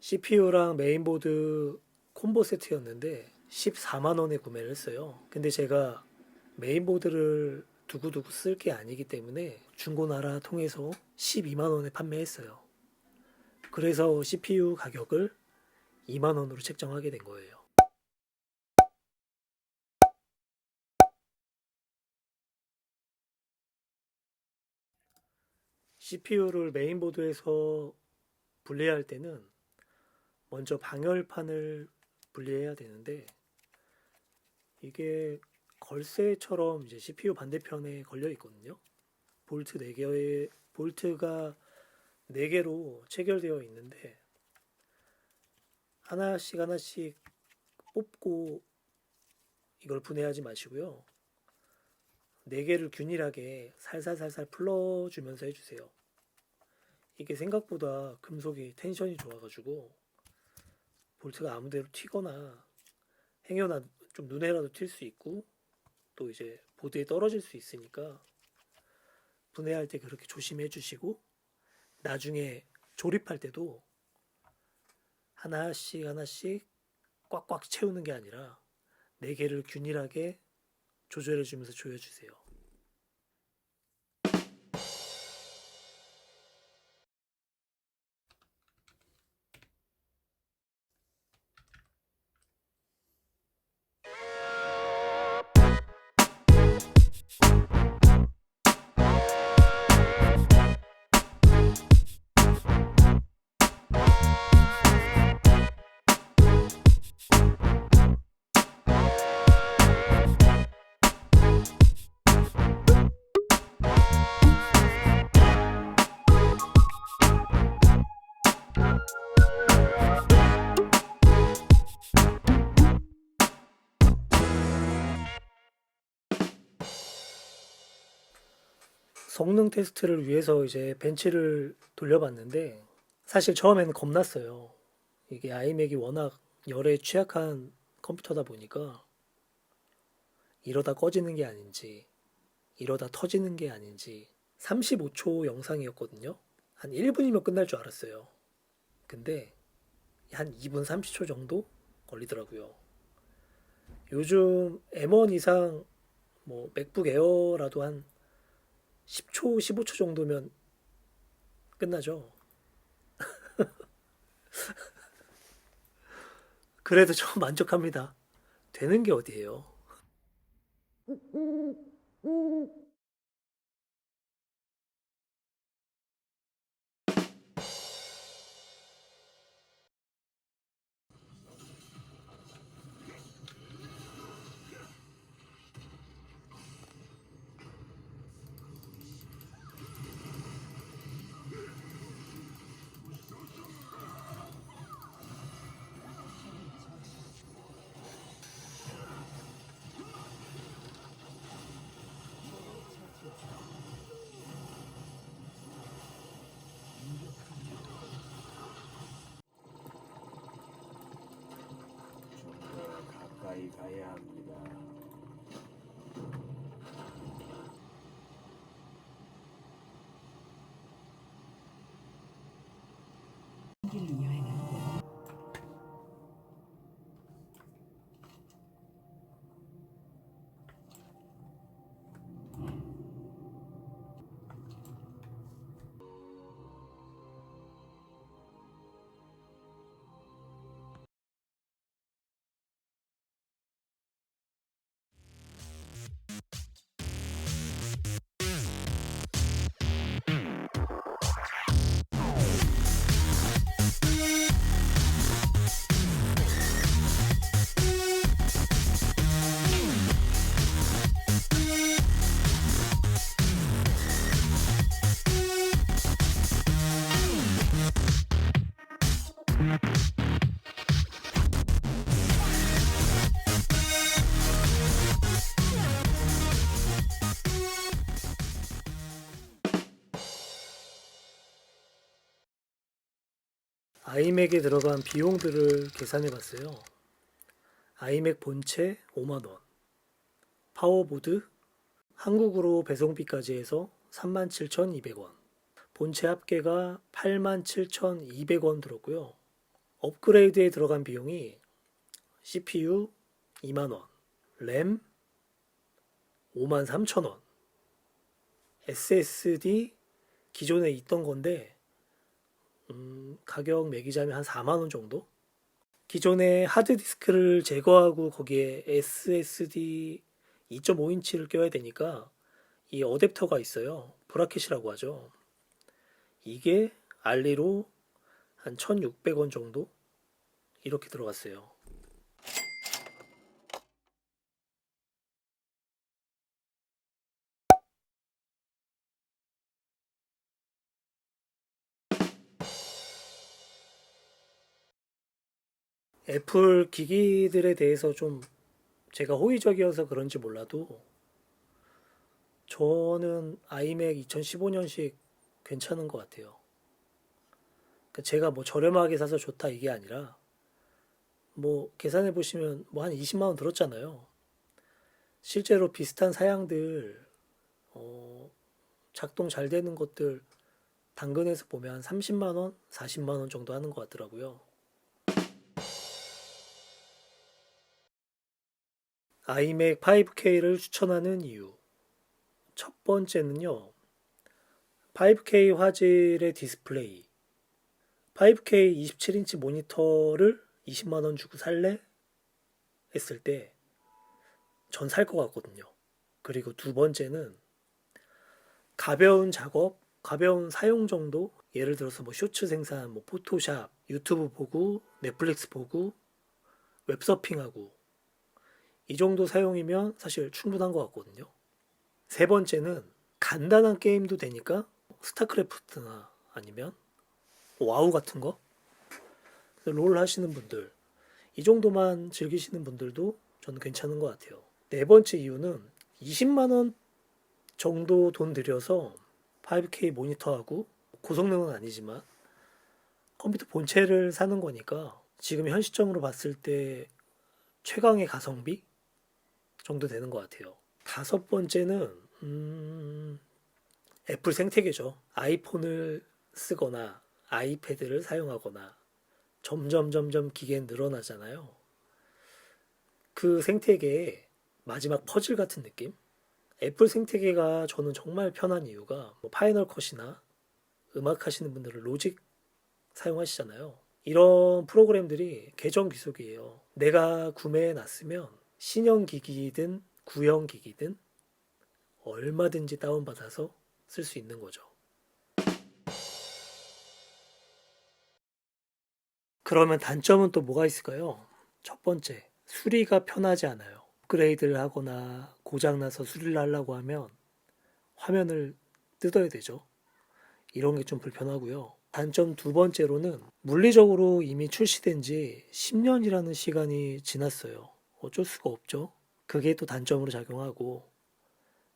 CPU랑 메인보드 콤보 세트였는데 14만 원에 구매를 했어요. 근데 제가 메인보드를 두고두고 쓸 게 아니기 때문에 중고나라 통해서 12만 원에 판매했어요. 그래서 CPU 가격을 2만 원으로 책정하게 된 거예요. CPU를 메인보드에서 분리할 때는 먼저 방열판을 분리해야 되는데, 이게 걸쇠처럼 이제 CPU 반대편에 걸려 있거든요. 볼트가 4개로 체결되어 있는데, 하나씩 하나씩 뽑고 이걸 분해하지 마시고요. 4개를 균일하게 살살살살 풀어주면서 해주세요. 이게 생각보다 금속이 텐션이 좋아가지고 볼트가 아무데로 튀거나 행여나 좀 눈에라도 튈 수 있고, 또 이제 보드에 떨어질 수 있으니까 분해할 때 그렇게 조심해 주시고, 나중에 조립할 때도 하나씩 하나씩 꽉꽉 채우는 게 아니라 4개를 균일하게 조절해 주면서 조여주세요. 성능 테스트를 위해서 이제 벤치를 돌려봤는데, 사실 처음에는 겁났어요. 이게 아이맥이 워낙 열에 취약한 컴퓨터다 보니까 이러다 꺼지는 게 아닌지, 이러다 터지는 게 아닌지. 35초 영상이었거든요. 한 1분이면 끝날 줄 알았어요. 근데 한 2분 30초 정도 걸리더라고요. 요즘 M1 이상 뭐 맥북 에어라도 한 10초, 15초 정도면 끝나죠. 그래도 좀 만족합니다. 되는 게 어디예요? 가까이 가야 합니다. 길을 여행하는데 아이맥에 들어간 비용들을 계산해 봤어요. 아이맥 본체 5만원, 파워보드, 한국으로 배송비까지 해서 37,200원, 본체 합계가 87,200원 들었고요. 업그레이드에 들어간 비용이 CPU 2만원, 램 53,000원, SSD 기존에 있던 건데 가격 매기자면 한 4만원 정도? 기존에 하드디스크를 제거하고 거기에 SSD 2.5인치를 껴야 되니까 이 어댑터가 있어요. 브라켓이라고 하죠. 이게 알리로 한 1,600원 정도 이렇게 들어갔어요. 애플 기기들에 대해서 좀 제가 호의적이어서 그런지 몰라도 저는 아이맥 2015년식 괜찮은 것 같아요. 그러니까 제가 뭐 저렴하게 사서 좋다 이게 아니라 뭐 계산해 보시면 뭐 한 20만 원 들었잖아요. 실제로 비슷한 사양들 어, 작동 잘 되는 것들 당근에서 보면 한 30만 원, 40만 원 정도 하는 것 같더라고요. 아이맥 5K를 추천하는 이유. 첫 번째는요. 5K 화질의 디스플레이. 5K 27인치 모니터를 20만 원 주고 살래? 했을 때 전 살 것 같거든요. 그리고 두 번째는 가벼운 작업, 가벼운 사용 정도. 예를 들어서 뭐 쇼츠 생산, 뭐 포토샵, 유튜브 보고, 넷플릭스 보고, 웹서핑하고 이 정도 사용이면 사실 충분한 것 같거든요. 세 번째는 간단한 게임도 되니까 스타크래프트나 아니면 와우 같은 거, 롤 하시는 분들, 이 정도만 즐기시는 분들도 저는 괜찮은 것 같아요. 네 번째 이유는 20만 원 정도 돈 들여서 5K 모니터하고 고성능은 아니지만 컴퓨터 본체를 사는 거니까 지금 현 시점으로 봤을 때 최강의 가성비 정도 되는 것 같아요. 다섯 번째는 애플 생태계죠. 아이폰을 쓰거나 아이패드를 사용하거나 점점 기계는 늘어나잖아요. 그 생태계의 마지막 퍼즐 같은 느낌? 애플 생태계가 저는 정말 편한 이유가 뭐 파이널 컷이나 음악 하시는 분들은 로직 사용하시잖아요. 이런 프로그램들이 계정 귀속이에요. 내가 구매해 놨으면 신형 기기든 구형 기기든 얼마든지 다운받아서 쓸 수 있는 거죠. 그러면 단점은 또 뭐가 있을까요? 첫 번째, 수리가 편하지 않아요. 업그레이드를 하거나 고장나서 수리를 하려고 하면 화면을 뜯어야 되죠. 이런 게 좀 불편하고요. 단점 두 번째로는 물리적으로 이미 출시된 지 10년이라는 시간이 지났어요. 어쩔 수가 없죠. 그게 또 단점으로 작용하고,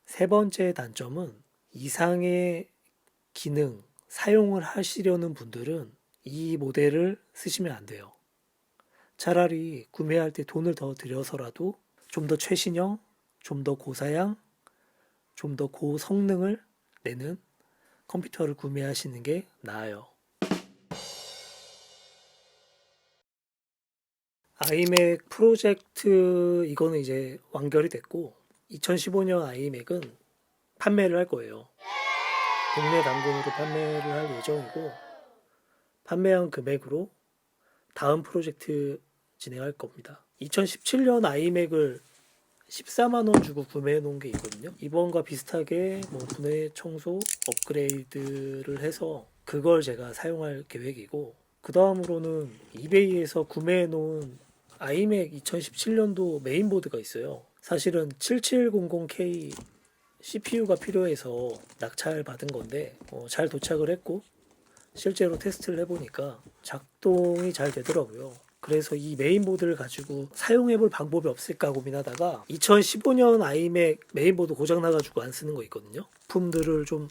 세 번째 단점은 이상의 기능, 사용을 하시려는 분들은 이 모델을 쓰시면 안 돼요. 차라리 구매할 때 돈을 더 들여서라도 좀 더 최신형, 좀 더 고사양, 좀 더 고성능을 내는 컴퓨터를 구매하시는 게 나아요. 아이맥 프로젝트 이거는 이제 완결이 됐고 2015년 아이맥은 판매를 할 거예요. 국내 당근으로 판매를 할 예정이고 판매한 금액으로 다음 프로젝트 진행할 겁니다. 2017년 아이맥을 14만 원 주고 구매해 놓은 게 있거든요. 이번과 비슷하게 뭐 분해 청소 업그레이드를 해서 그걸 제가 사용할 계획이고 그 다음으로는 이베이에서 구매해 놓은 아이맥 2017년도 메인보드가 있어요. 사실은 7700K CPU가 필요해서 낙찰 받은 건데 잘 도착을 했고 실제로 테스트를 해보니까 작동이 잘 되더라고요. 그래서 이 메인보드를 가지고 사용해볼 방법이 없을까 고민하다가 2015년 아이맥 메인보드 고장나가지고 안 쓰는 거 있거든요. 부품들을 좀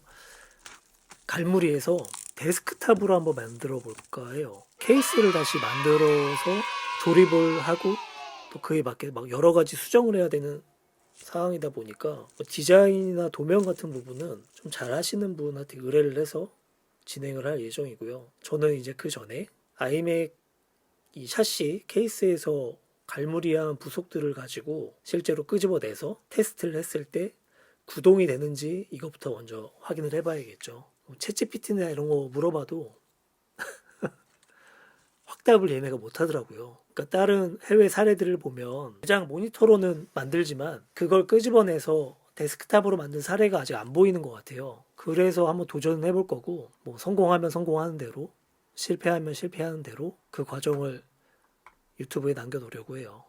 갈무리해서 데스크탑으로 한번 만들어 볼까 해요. 케이스를 다시 만들어서 조립을 하고 또 그에 맞게 막 여러 가지 수정을 해야 되는 상황이다 보니까 디자인이나 도면 같은 부분은 좀 잘 하시는 분한테 의뢰를 해서 진행을 할 예정이고요. 저는 이제 그 전에 아이맥 이 샤시 케이스에서 갈무리한 부속들을 가지고 실제로 끄집어내서 테스트를 했을 때 구동이 되는지 이것부터 먼저 확인을 해봐야겠죠. 챗GPT나 이런 거 물어봐도 확답을 얘네가 못하더라고요. 그러니까 다른 해외 사례들을 보면 그냥 모니터로는 만들지만 그걸 끄집어내서 데스크탑으로 만든 사례가 아직 안 보이는 것 같아요. 그래서 한번 도전해 볼 거고, 뭐 성공하면 성공하는 대로, 실패하면 실패하는 대로 그 과정을 유튜브에 남겨놓으려고 해요.